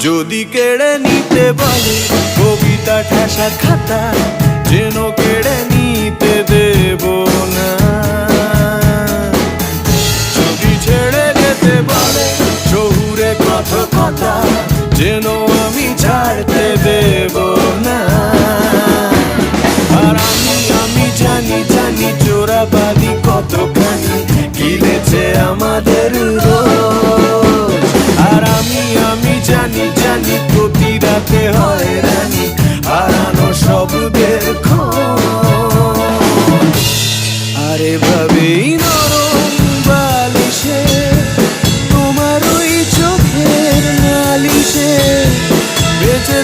যদি কেড়ে নিতে বলে কবিতা ঠাসা খাতা, যেন কেড়ে নিতে দেব না। যদি ছেড়ে যেতে বলে শহুরে কথা, যেন আমি ছাড়তে দেব না। আর আমি জানি চোরাবালি কতখানি গিলেছে আমাদের রোজ। আর আমি জানি প্রতি রাতে হয় রানী হারানো শব্দের খোঁজ। আরে ভাবেই নরম বালিশে তোমার ওই চোখের নালিশে বেঁচে